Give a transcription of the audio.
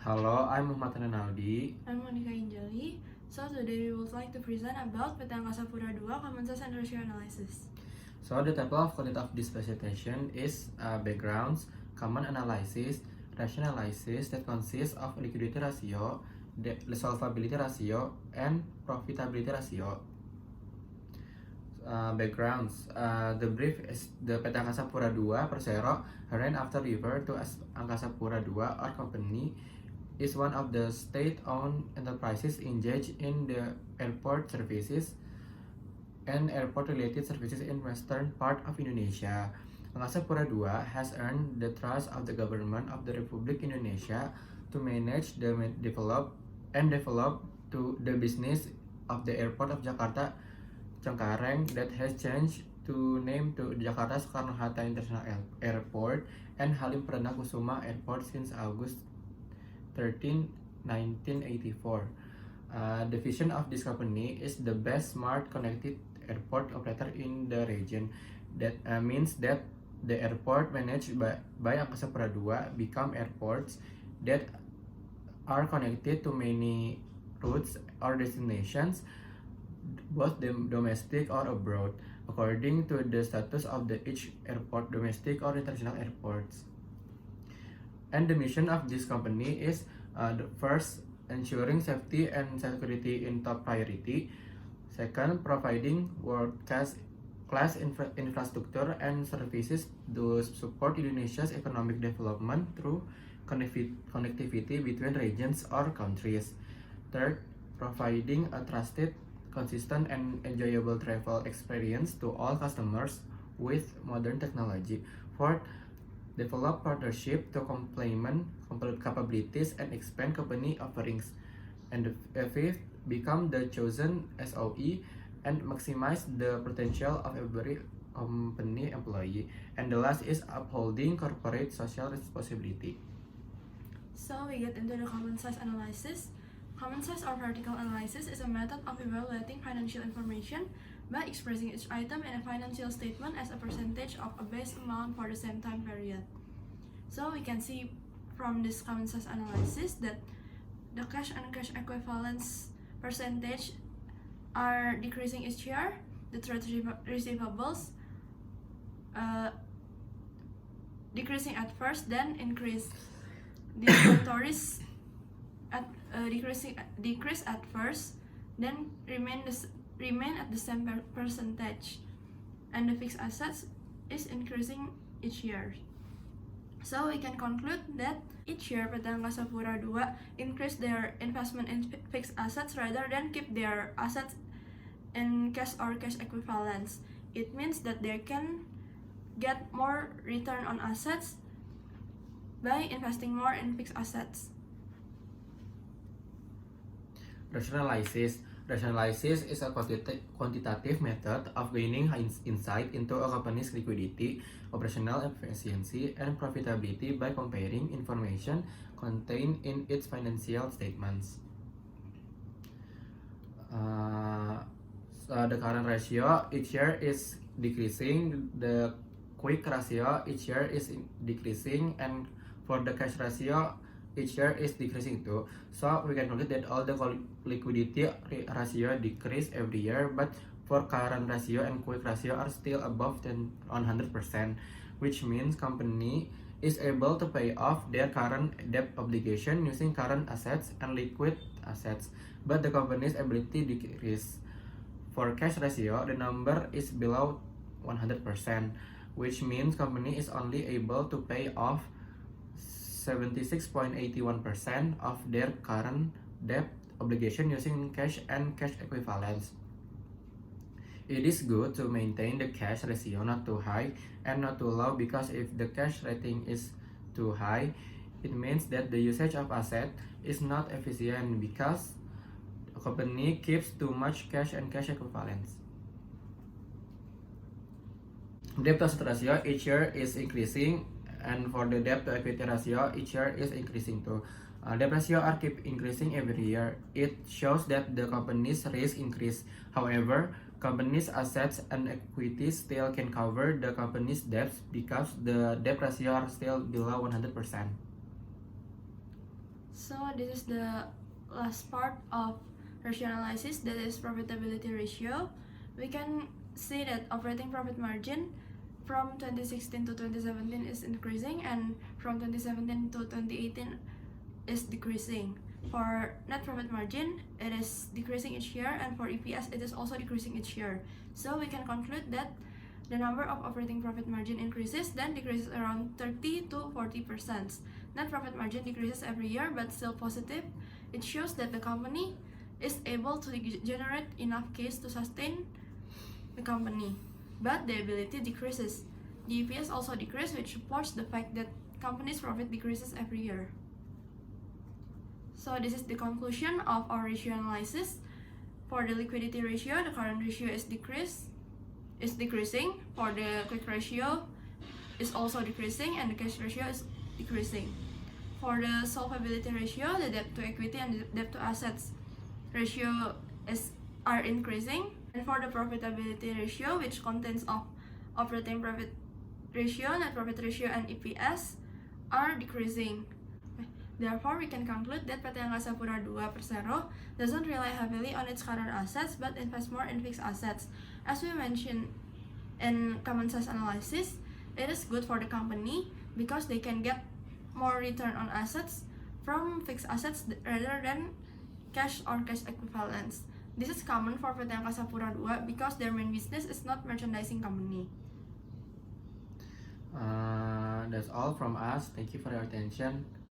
Hello, I'm Reinaldi. I'm Angeli. So today we would like to present about PT Angkasa Pura II Commonsize and ratio analysis. So the title of content of this presentation is backgrounds, common analysis, ratio analysis that consists of liquidity ratio, the solvability ratio, and profitability ratio. Backgrounds. The brief is the PT Angkasa Pura II Persero, named after river to as Angkasa Pura II, our company is one of the state-owned enterprises engaged in the airport services and airport-related services in western part of Indonesia. Angkasa Pura II has earned the trust of the government of the Republic Indonesia to manage the develop to the business of the airport of Jakarta Cengkareng that has changed to name to Jakarta Soekarno-Hatta International Airport and Halim Perdana Kusuma Airport since August 13, 1984. The vision of this company is the best smart connected airport operator in the region. That means that the airport managed by Angkasa Pura II become airports that are connected to many routes or destinations, both domestic or abroad, according to the status of the each airport, domestic or international airports. And the mission of this company is the first, ensuring safety and security in top priority. Second, providing world-class infrastructure and services to support Indonesia's economic development through connectivity between regions or countries. Third, providing a trusted, consistent, and enjoyable travel experience to all customers with modern technology. Fourth, develop partnership to complement capabilities and expand company offerings. And fifth, become the chosen SOE and maximize the potential of every company employee. And the last is upholding corporate social responsibility. So we get into the Commonsize analysis. Commonsize or vertical analysis is a method of evaluating financial information by expressing each item in a financial statement as a percentage of a base amount for the same time period. So we can see from this Commonsize analysis that the cash and cash equivalents percentage are decreasing each year. The trade receivables decreasing at first, then increase. The inventories decrease at first, then remain at the same percentage, and the fixed assets is increasing each year. So we can conclude that each year PT Angkasa Pura II increase their investment in fixed assets rather than keep their assets in cash or cash equivalents. It means that they can get more return on assets by investing more in fixed assets. Rationalizes. Rationalizes is a quantitative method of gaining insight into a company's liquidity, operational efficiency, and profitability by comparing information contained in its financial statements. The current ratio each year is decreasing, the quick ratio each year is decreasing, and for the cash ratio each year is decreasing too. So we can conclude that all the liquidity ratio decrease every year, but for current ratio and quick ratio are still above 100%, which means company is able to pay off their current debt obligation using current assets and liquid assets, but the company's ability decrease. For cash ratio, the number is below 100%, which means company is only able to pay off 76.81% of their current debt obligation using cash and cash equivalents. It is good to maintain the cash ratio not too high and not too low, because if the cash rating is too high, it means that the usage of asset is not efficient because the company keeps too much cash and cash equivalents. Debt to asset ratio each year is increasing, and for the debt to equity ratio each year is increasing too. Debt ratio are keep increasing every year. It shows that the company's risk increase. However, company's assets and equity still can cover the company's debts because the debt ratio are still below 100%. So this is the last part of ratio analysis, that is profitability ratio. We can see that operating profit margin from 2016 to 2017 is increasing, and from 2017 to 2018 is decreasing. For net profit margin, it is decreasing each year, and for EPS, it is also decreasing each year. So we can conclude that the number of operating profit margin increases, then decreases around 30 to 40%. Net profit margin decreases every year but still positive. It shows that the company is able to generate enough cash to sustain the company, but the ability decreases. The EPS also decreases, which supports the fact that company's profit decreases every year. So this is the conclusion of our ratio analysis. For the liquidity ratio, the current ratio is decreasing. For the quick ratio is also decreasing, and the cash ratio is decreasing. For the solvability ratio, the debt to equity and the debt to assets ratio are increasing. And for the profitability ratio, which contains of operating profit ratio, net profit ratio, and EPS, are decreasing. Therefore, we can conclude that PT Angkasa Pura II Persero doesn't rely heavily on its current assets but invests more in fixed assets. As we mentioned in Commonsize analysis, it is good for the company because they can get more return on assets from fixed assets rather than cash or cash equivalents. This is common for PT Angkasa Pura II because their main business is not merchandising company. That's all from us. Thank you for your attention.